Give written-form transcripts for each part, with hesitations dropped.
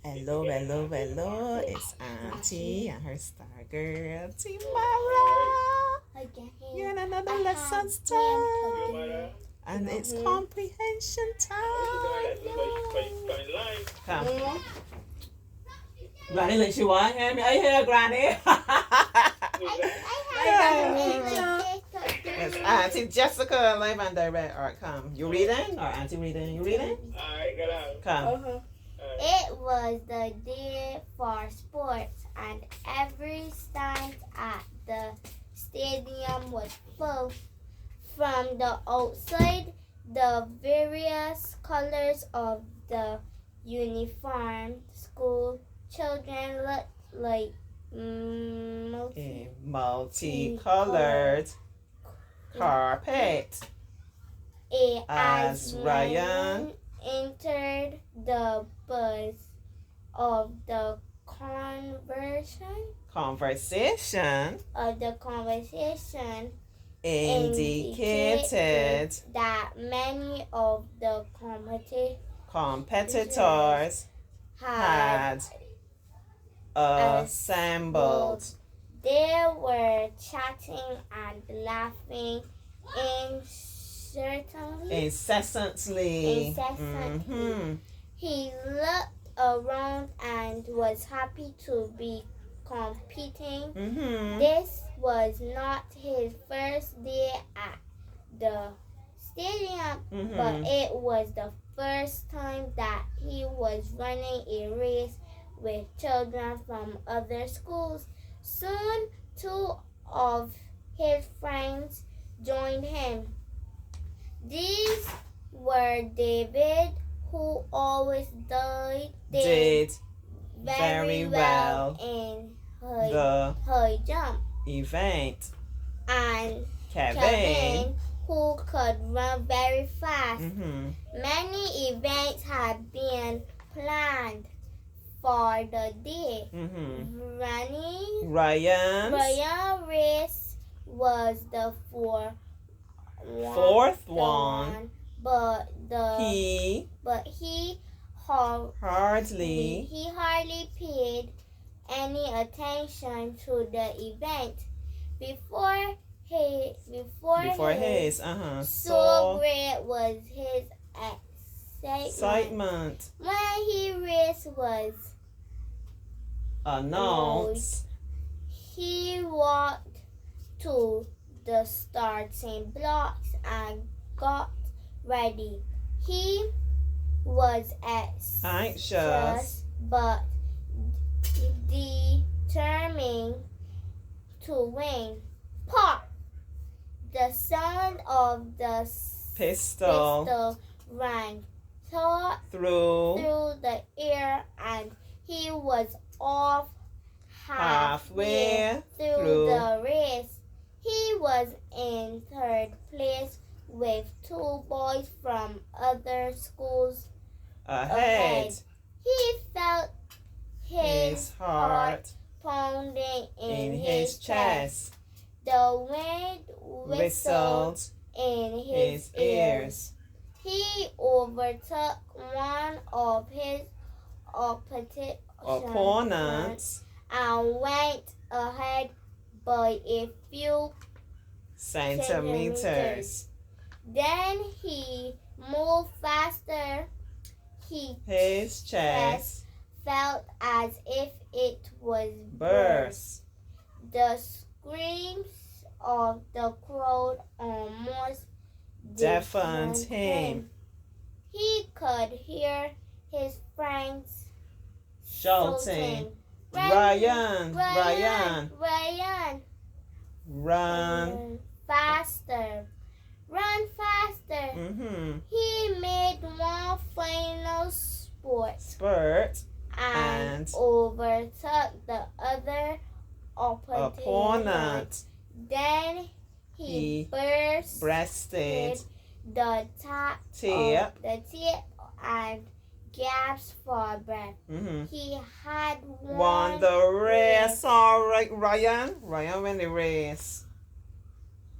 Hello, hello, hello. It's Auntie and her star girl, Timara. You're in another lesson time. And it's comprehension time. Come. Granny, look, you want him? Are you here, Granny? It's Auntie Jessica, live and direct. All right, come. You reading? Or Auntie reading? You reading? All right, get out. Come. It was the day for sports, and every stand at the stadium was full. From the outside, the various colors of the uniform school children looked like Multicolored carpet. As Ryan entered the buzz of the conversation indicated that many of the competitors had assembled. They were chatting and laughing incessantly. Mm-hmm. He looked around and was happy to be competing. Mm-hmm. This was not his first day at the stadium, but it was the first time that he was running a race with children from other schools. Soon, two of his friends joined him. These were David, who always did very well in the high jump, event, and Kevin, who could run very fast. Many events had been planned for the day. Ryan's race was the fourth one, but he hardly paid any attention to the event before his. So great was his excitement when his race was announced. He walked to the starting blocks and got ready. He was anxious but determined to win. Pop! The sound of the pistol rang through the air, and he was off halfway through the race. He was in third place with two boys from other schools ahead. He felt his heart pounding in his chest. The wind whistled in his ears. He overtook one of his opponents and went ahead by a few centimeters. Then he moved faster. His chest felt as if it was burst. The screams of the crowd almost deafened him. He could hear his friends shouting, Ryan, run faster. He made one final spurt and overtook the other opponent. Then he breasted the tip and gasped for breath. He had won the race. All right, Ryan won the race.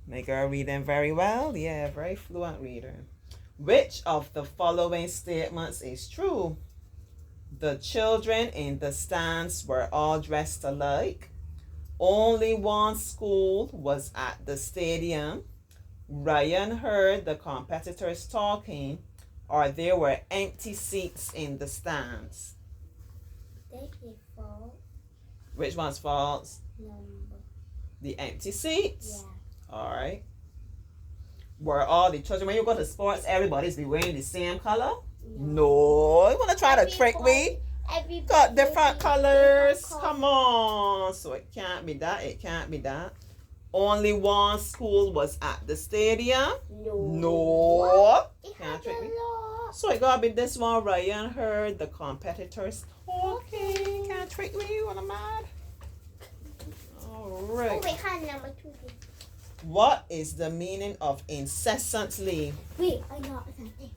Make her reading very well. Yeah, very fluent reader. Which of the following statements is true? The children in the stands were all dressed alike. Only one school was at the stadium. Ryan heard the competitors talking, or there were empty seats in the stands. They is false. Which one's false? Number. The empty seats? Yeah. All right. Were all the children, when you go to sports, everybody's be wearing the same color? No. You want to try to trick me? Got different colors. Come on. So it can't be that. It can't be that. Only one school was at the stadium? No. Can't trick me. So it gotta be this one. Ryan heard the competitors talking. Can't trick me. What am I mad? Alright. Number 2. What is the meaning of incessantly? Wait, I know something.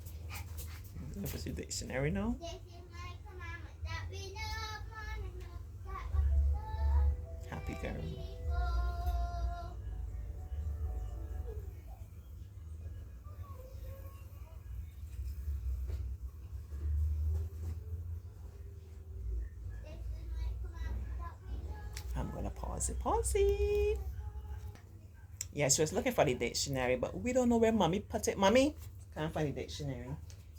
What's your dictionary now? Happy girl. I'm gonna pause it. Yeah, she was looking for the dictionary, but we don't know where mommy put it. Mommy, can't find the dictionary.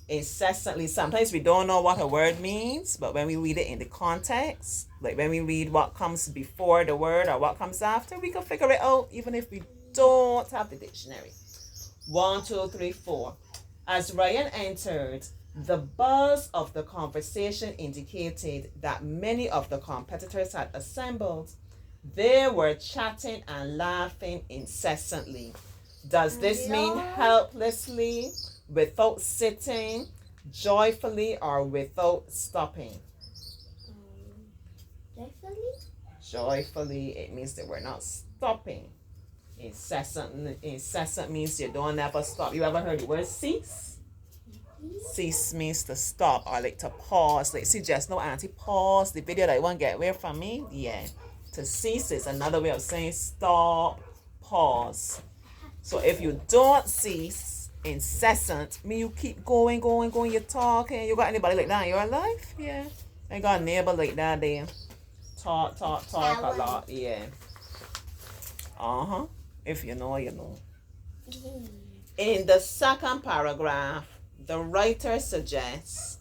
Incessantly, sometimes we don't know what a word means, but when we read it in the context, like when we read what comes before the word or what comes after, we can figure it out even if we don't have the dictionary. 1, 2, 3, 4. As Ryan entered, the buzz of the conversation indicated that many of the competitors had assembled. They were chatting and laughing incessantly. Does this mean helplessly, without sitting, joyfully, or without stopping? Joyfully? Joyfully, it means that we're not stopping. Incessant means you don't ever stop. You ever heard the word cease? Cease means to stop or like to pause. Like, see, just no auntie, pause the video that you want to get away from me. Yeah. To cease is another way of saying stop, pause. So if you don't cease, incessant, mean you keep going, you're talking. You got anybody like that in your life? Yeah. I got a neighbor like that there. Talk a lot. Yeah. If you know, you know. In the second paragraph, the writer suggests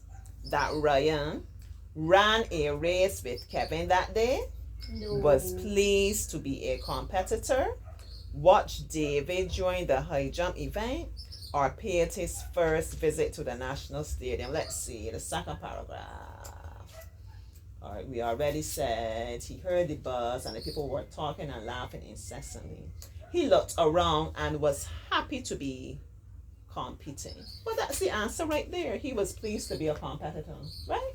that Ryan ran a race with Kevin that day, was pleased to be a competitor, watched David during the high jump event, or paid his first visit to the national stadium. Let's see the second paragraph. All right, we already said he heard the buzz and the people were talking and laughing incessantly. He looked around and was happy to be competing. Well, that's the answer right there. He was pleased to be a competitor, right?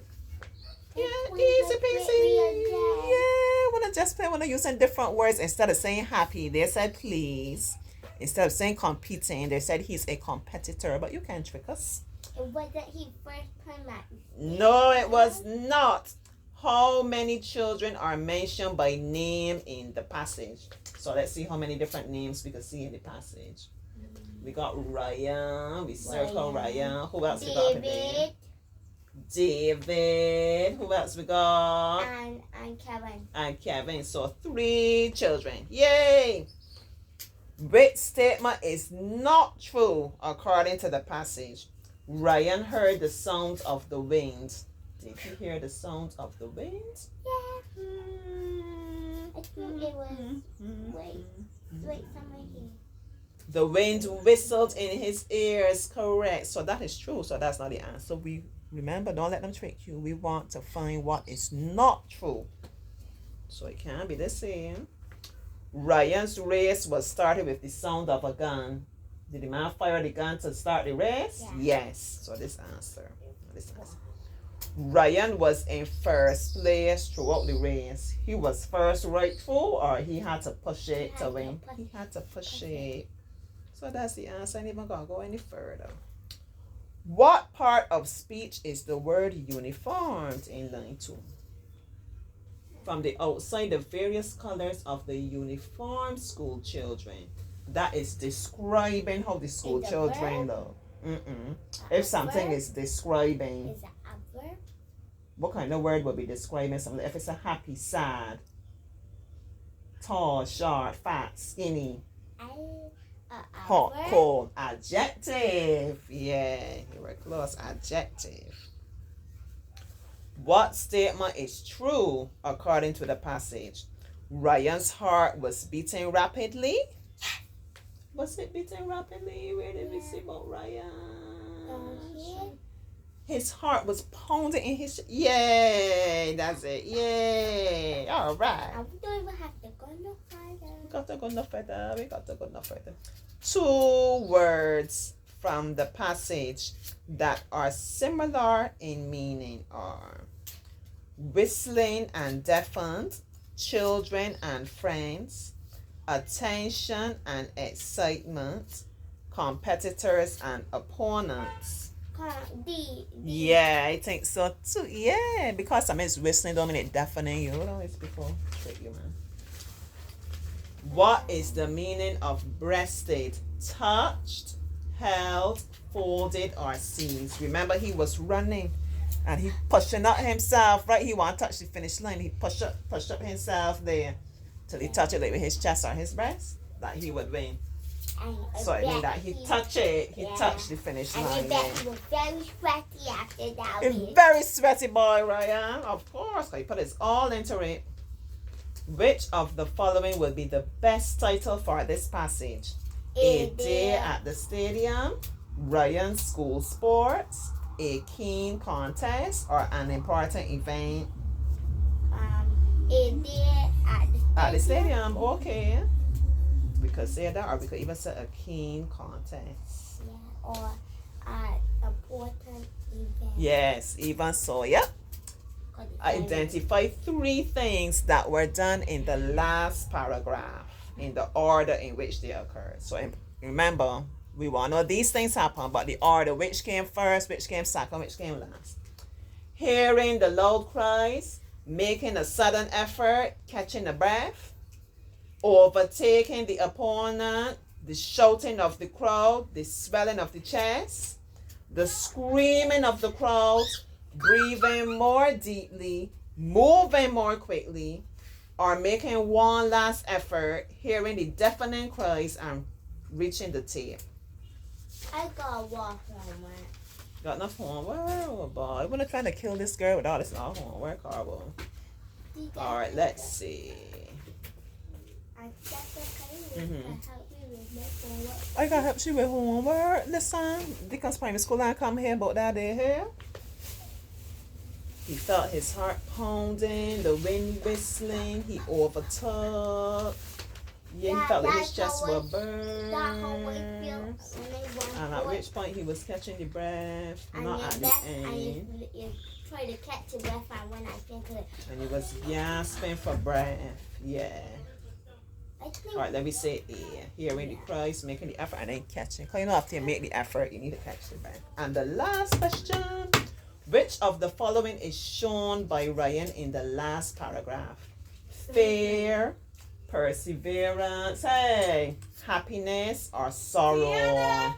Yeah, easy peasy. Yeah, when I using different words instead of saying happy, they said please. Instead of saying competing, they said he's a competitor. But you can't trick us. Wasn't he first primat? No, it was not. How many children are mentioned by name in the passage? So let's see how many different names we can see in the passage. We got Ryan. We circle Ryan. Who else we got today? David. Who else we got? And Kevin. And Kevin. So 3 children. Yay! Which statement is not true according to the passage? Ryan heard the sound of the wind. Did you hear the sound of the wind? Yeah. I think it was. Wait, somewhere here. The wind whistled in his ears. Correct. So that is true. So that's not the answer. We remember, don't let them trick you. We want to find what is not true. So it can be the same. Ryan's race was started with the sound of a gun. Did the man fire the gun to start the race? Yeah. Yes. So this answer. Ryan was in first place throughout the race. He was first rightful, or he had to push it to win? He had to push it. So that's the answer. I ain't even gonna go any further. What part of speech is the word uniformed in line 2? From the outside, the various colors of the uniformed school children. That is describing how the school children look. If something is describing. Is that adverb? What kind of word would be describing something? If it's a happy, sad, tall, short, fat, skinny, hot, cold, adjective. Yeah, you were close. Adjective. What statement is true according to the passage? Ryan's heart was beating rapidly. Was it beating rapidly? Where did we see about Ryan? His heart was pounding in his... Yay! That's it. Yay! All right. We don't even have to go no further. We got to go no further. We got to go no further. 2 words from the passage that are similar in meaning are whistling and deafened, children and friends, attention and excitement, competitors and opponents. Yeah, I think so too. Yeah, because I mean it's whistling don't mean it deafening you. Hold on, it's before trick you, man. What is the meaning of breasted? Touched, held, folded, or seized. Remember, he was running and he pushing up himself, right? He want to touch the finish line. He push up himself there till he touch it like with his chest or his breast, that he would win. So it means that he touched the finish line. And he was very sweaty after that. He's very sweaty boy, Ryan. Of course, he put his all into it. Which of the following will be the best title for this passage? A day at the stadium, Ryan's school sports, a keen contest, or an important event? A day at the stadium. Okay. We could say that, or we could even say a keen contest. Yeah, or an important event. Yes, even so, yeah. Identify 3 things that were done in the last paragraph in the order in which they occurred. So remember, we want to know these things happen, but the order, which came first, which came second, which came last. Hearing the loud cries, making a sudden effort, catching a breath, overtaking the opponent, the shouting of the crowd, the swelling of the chest, the screaming of the crowd, breathing more deeply, moving more quickly, or making one last effort, hearing the deafening cries and reaching the tape. I got one homework. Got enough homework? Oh boy, I'm gonna try to kill this girl with all this homework, Carbo. Alright, let's see. I gotta help you with homework. Listen, Dickens Primary School and come here about that day here. He felt his heart pounding, the wind whistling, he overtook. Yeah, he felt like his chest was burned. And at which point he was catching the breath, not at the end. And try to catch the breath and when I think of it. And he was gasping for breath. Yeah. Alright, let me say A. Hearing the cries, making the effort, and then catching. Because you know, after you make the effort, you need to catch the breath. And the last question. Which of the following is shown by Ryan in the last paragraph? Fear, perseverance, hey, happiness, or sorrow?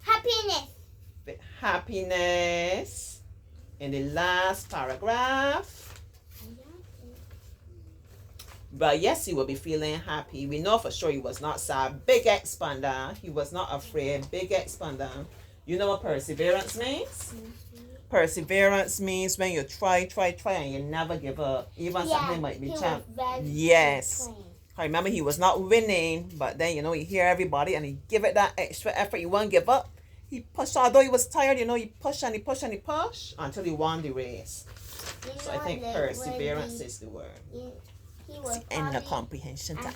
Happiness. Happiness in the last paragraph. But yes, he will be feeling happy. We know for sure he was not sad. Big expander. He was not afraid. Big expander. You know what perseverance means? Perseverance means when you try, and you never give up. Even something might be challenged. Yes. I remember he was not winning, but then, you hear everybody and he give it that extra effort. He won't give up. He pushed, although he was tired, he pushed and he pushed and he pushed until he won the race. So I think perseverance is the word. He was in the comprehension time.